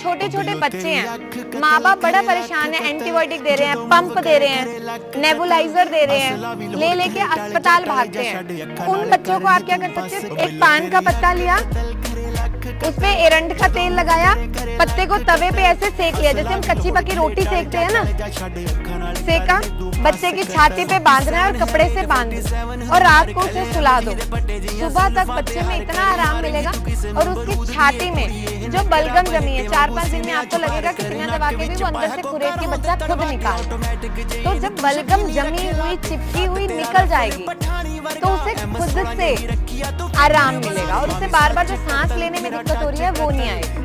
छोटे छोटे बच्चे हैं, माँ बाप बड़ा परेशान है, एंटीबायोटिक दे रहे हैं, पंप दे रहे हैं, नेबुलाइजर दे रहे हैं, ले लेके अस्पताल भागते हैं। उन बच्चों को आप क्या कर सकते हो, एक पान का पत्ता लिया, उसपे एरंड का तेल लगाया, पत्ते को तवे पे ऐसे सेक लिया जैसे हम कच्ची पक्की रोटी सेकते हैं ना, सेका, बच्चे की छाती पे बांधना है और कपड़े से बांध और रात को उसे सुला दो। सुबह तक बच्चे में इतना आराम मिलेगा और उसकी छाती में जो बलगम जमी है 4-5 दिन में आपको लगेगा कि बिना दवा के भी वो अंदर से खुरेद के बच्चा खुद निकाल। तो जब बलगम जमी हुई चिपकी हुई निकल जाएगी तो उसे खुद से आराम मिलेगा और उसे बार बार जो सांस लेने में दिक्कत हो रही है वो नहीं आएगी।